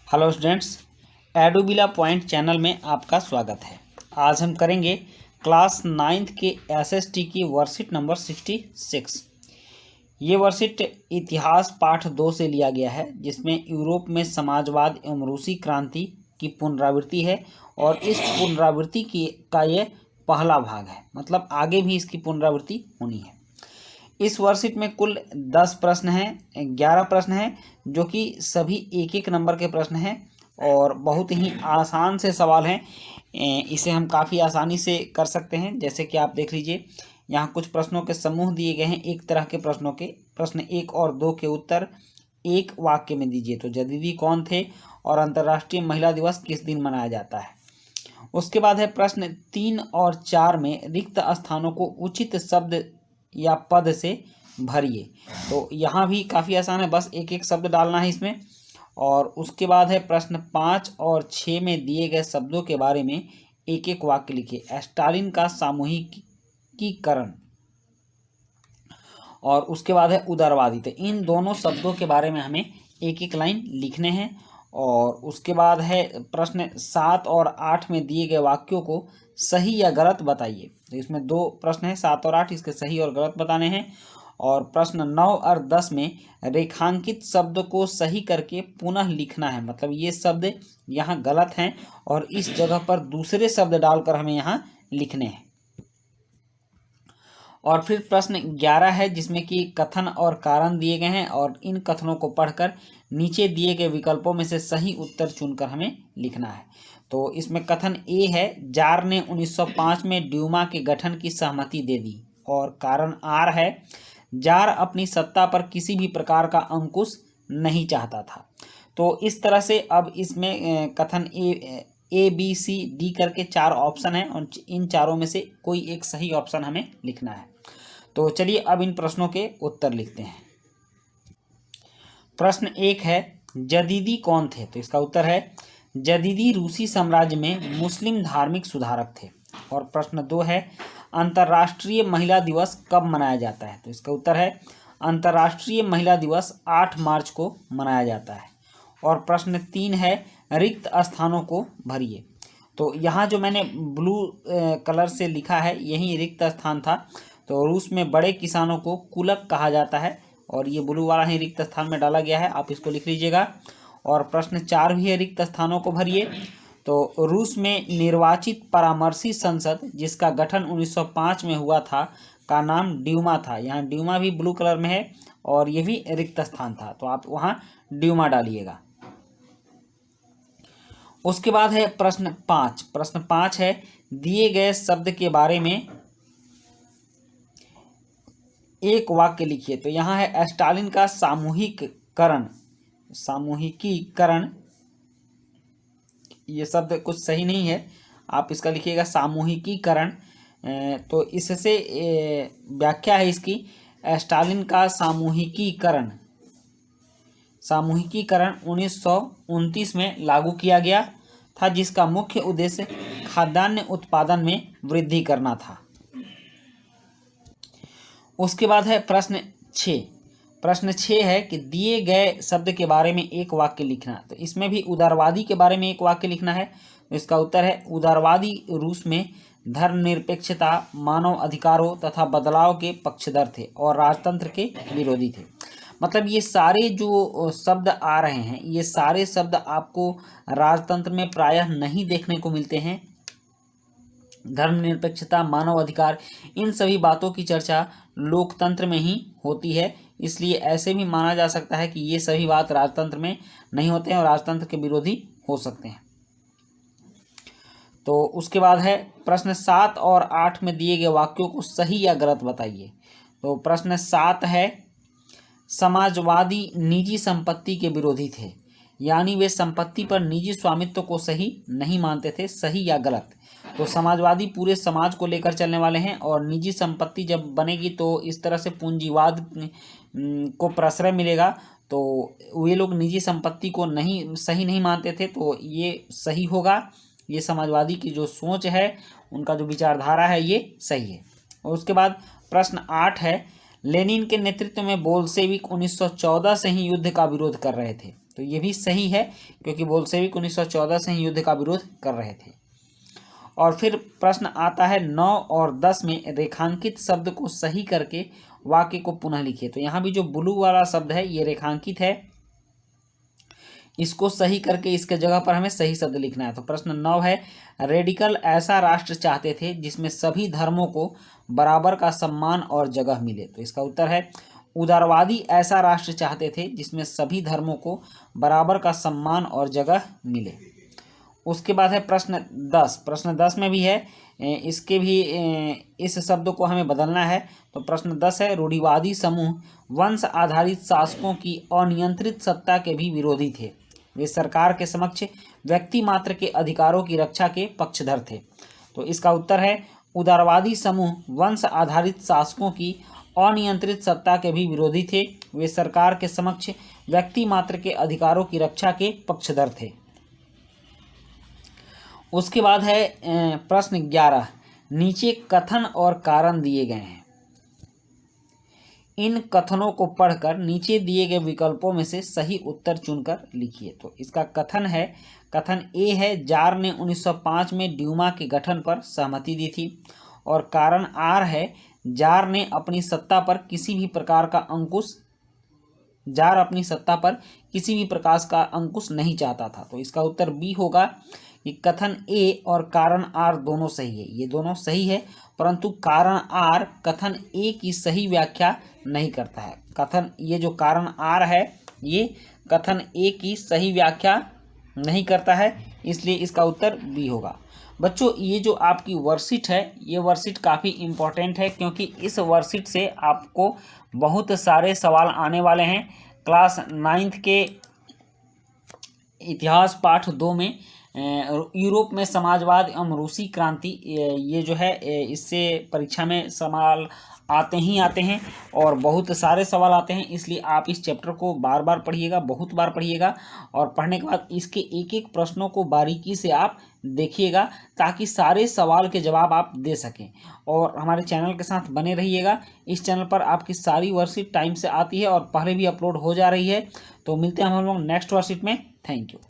Hello students, एडुबिला point channel में आपका स्वागत है। आज हम करेंगे क्लास 9th के एसएसटी की वर्कशीट नंबर 66। ये वर्कशीट इतिहास पाठ 2 से लिया गया है, जिसमें यूरोप में समाजवाद एवं रूसी क्रांति की पुनरावृत्ति है और इस पुनरावृत्ति का ये पहला भाग है, मतलब आगे भी इसकी पुनरावृत्ति होनी है। इस वर्कशीट में कुल 10 प्रश्न हैं, 11 प्रश्न हैं, जो कि सभी एक एक नंबर के प्रश्न हैं और बहुत ही आसान से सवाल हैं। इसे हम काफ़ी आसानी से कर सकते हैं। जैसे कि आप देख लीजिए, यहाँ कुछ प्रश्नों के समूह दिए गए हैं। एक तरह के प्रश्नों के प्रश्न 1 और 2 के उत्तर एक वाक्य में दीजिए। तो जदीदी कौन थे और अंतर्राष्ट्रीय महिला दिवस किस दिन मनाया जाता है। उसके बाद है प्रश्न 3 और 4 में रिक्त स्थानों को उचित शब्द या पद से भरिए। तो यहाँ भी काफ़ी आसान है, बस एक एक शब्द डालना है इसमें। और उसके बाद है प्रश्न 5 और 6 में दिए गए शब्दों के बारे में एक एक वाक्य लिखिए। स्टालिन का सामूहिकीकरण और उसके बाद है उदारवादी। तो इन दोनों शब्दों के बारे में हमें एक एक लाइन लिखने हैं। और उसके बाद है प्रश्न 7 और 8 में दिए गए वाक्यों को सही या गलत बताइए। तो इसमें 2 प्रश्न हैं, 7 और 8, इसके सही और गलत बताने हैं। और प्रश्न 9 और 10 में रेखांकित शब्द को सही करके पुनः लिखना है, मतलब ये शब्द यहाँ गलत हैं और इस जगह पर दूसरे शब्द डालकर हमें यहाँ लिखने हैं। और फिर प्रश्न 11 है, जिसमें कि कथन और कारण दिए गए हैं और इन कथनों को पढ़कर नीचे दिए गए विकल्पों में से सही उत्तर चुनकर हमें लिखना है। तो इसमें कथन ए है, जार ने 1905 में ड्यूमा के गठन की सहमति दे दी। और कारण आर है, जार अपनी सत्ता पर किसी भी प्रकार का अंकुश नहीं चाहता था। तो इस तरह से अब इसमें कथन ए बी सी डी करके 4 ऑप्शन हैं और इन चारों में से कोई एक सही ऑप्शन हमें लिखना है। तो चलिए अब इन प्रश्नों के उत्तर लिखते हैं। प्रश्न 1 है, जदीदी कौन थे। तो इसका उत्तर है, जदीदी रूसी साम्राज्य में मुस्लिम धार्मिक सुधारक थे। और प्रश्न 2 है, अंतर्राष्ट्रीय महिला दिवस कब मनाया जाता है। तो इसका उत्तर है, अंतर्राष्ट्रीय महिला दिवस 8 मार्च को मनाया जाता है। और प्रश्न 3 है, रिक्त स्थानों को भरिए। तो यहाँ जो मैंने ब्लू कलर से लिखा है, यही रिक्त स्थान था। तो रूस में बड़े किसानों को कुलक कहा जाता है और ये ब्लू वाला ही रिक्त स्थान में डाला गया है, आप इसको लिख लीजिएगा। और प्रश्न 4 भी है, रिक्त स्थानों को भरिए। तो रूस में निर्वाचित परामर्शी संसद, जिसका गठन 1905 में हुआ था, का नाम ड्यूमा था। यहाँ ड्यूमा भी ब्लू कलर में है और ये भी रिक्त स्थान था, तो आप वहाँ ड्यूमा डालिएगा। उसके बाद है प्रश्न 5। प्रश्न 5 है, दिए गए शब्द के बारे में एक वाक्य लिखिए। तो यहाँ है, स्टालिन का सामूहिकीकरण। ये शब्द कुछ सही नहीं है, आप इसका लिखिएगा सामूहिकीकरण। तो इससे व्याख्या है इसकी, स्टालिन का सामूहिकीकरण 1929 में लागू किया गया था, जिसका मुख्य उद्देश्य खाद्यान्न उत्पादन में वृद्धि करना था। उसके बाद है प्रश्न 6। प्रश्न 6 है कि दिए गए शब्द के बारे में एक वाक्य लिखना। तो इसमें भी उदारवादी के बारे में एक वाक्य लिखना है। तो इसका उत्तर है, उदारवादी रूस में धर्मनिरपेक्षता, मानव अधिकारों तथा बदलाव के पक्षधर थे और राजतंत्र के विरोधी थे। मतलब ये सारे जो शब्द आ रहे हैं, ये सारे शब्द आपको राजतंत्र में प्रायः नहीं देखने को मिलते हैं। धर्मनिरपेक्षता, मानव अधिकार, इन सभी बातों की चर्चा लोकतंत्र में ही होती है, इसलिए ऐसे भी माना जा सकता है कि ये सभी बात राजतंत्र में नहीं होते हैं और राजतंत्र के विरोधी हो सकते हैं। तो उसके बाद है प्रश्न 7 और 8 में दिए गए वाक्यों को सही या गलत बताइए। तो प्रश्न 7 है, समाजवादी निजी संपत्ति के विरोधी थे, यानी वे संपत्ति पर निजी स्वामित्व को सही नहीं मानते थे। सही या गलत। तो समाजवादी पूरे समाज को लेकर चलने वाले हैं और निजी संपत्ति जब बनेगी तो इस तरह से पूंजीवाद को प्रश्रय मिलेगा, तो वे लोग निजी संपत्ति को सही नहीं मानते थे, तो ये सही होगा। ये समाजवादी की जो सोच है, उनका जो विचारधारा है, ये सही है। और उसके बाद प्रश्न 8 है, लेनिन के नेतृत्व में बोल्शेविक 1914 से ही युद्ध का विरोध कर रहे थे। तो ये भी सही है, क्योंकि बोल्शेविक 1914 से ही युद्ध का विरोध कर रहे थे। और फिर प्रश्न आता है 9 और 10 में रेखांकित शब्द को सही करके वाक्य को पुनः लिखिए। तो यहाँ भी जो ब्लू वाला शब्द है ये रेखांकित है, इसको सही करके इसके जगह पर हमें सही शब्द लिखना है। तो प्रश्न 9 है, रेडिकल ऐसा राष्ट्र चाहते थे जिसमें सभी धर्मों को बराबर का सम्मान और जगह मिले। तो इसका उत्तर है उदारवादी ऐसा राष्ट्र चाहते थे जिसमें सभी धर्मों को बराबर का सम्मान और जगह मिले। उसके बाद है प्रश्न 10। प्रश्न 10 में भी है, इसके भी इस शब्द को हमें बदलना है। तो प्रश्न 10 है, रूढ़िवादी समूह वंश आधारित शासकों की अनियंत्रित सत्ता के भी विरोधी थे। वे सरकार के समक्ष व्यक्ति मात्र के अधिकारों की रक्षा के पक्षधर थे। तो इसका उत्तर है उदारवादी समूह वंश आधारित शासकों की अनियंत्रित सत्ता के भी विरोधी थे। वे सरकार के समक्ष व्यक्ति मात्र के अधिकारों की रक्षा के पक्षधर थे। उसके बाद है प्रश्न 11, नीचे कथन और कारण दिए गए हैं। इन कथनों को पढ़कर नीचे दिए गए विकल्पों में से सही उत्तर चुनकर लिखिए। तो इसका कथन है, कथन ए है, जार ने 1905 में ड्यूमा के गठन पर सहमति दी थी। और कारण आर है, जार अपनी सत्ता पर किसी भी प्रकार का अंकुश नहीं चाहता था। तो इसका उत्तर बी होगा कि कथन ए और कारण आर दोनों सही है। ये दोनों सही है, परंतु कारण आर कथन ए की सही व्याख्या नहीं करता है। ये जो कारण आर है ये कथन ए की सही व्याख्या नहीं करता है, इसलिए इसका उत्तर बी होगा। बच्चों, ये जो आपकी वर्कशीट है ये वर्कशीट काफ़ी इम्पोर्टेंट है, क्योंकि इस वर्कशीट से आपको बहुत सारे सवाल आने वाले हैं। क्लास 9 के इतिहास पाठ 2 में यूरोप में समाजवाद एवं रूसी क्रांति, ये जो है इससे परीक्षा में सवाल आते हैं और बहुत सारे सवाल आते हैं। इसलिए आप इस चैप्टर को बार बार पढ़िएगा, बहुत बार पढ़िएगा, और पढ़ने के बाद इसके एक एक प्रश्नों को बारीकी से आप देखिएगा, ताकि सारे सवाल के जवाब आप दे सकें। और हमारे चैनल के साथ बने रहिएगा। इस चैनल पर आपकी सारी वर्कशीट टाइम से आती है और पहले भी अपलोड हो जा रही है। तो मिलते हैं हम लोग नेक्स्ट वर्कशीट में। Thank you.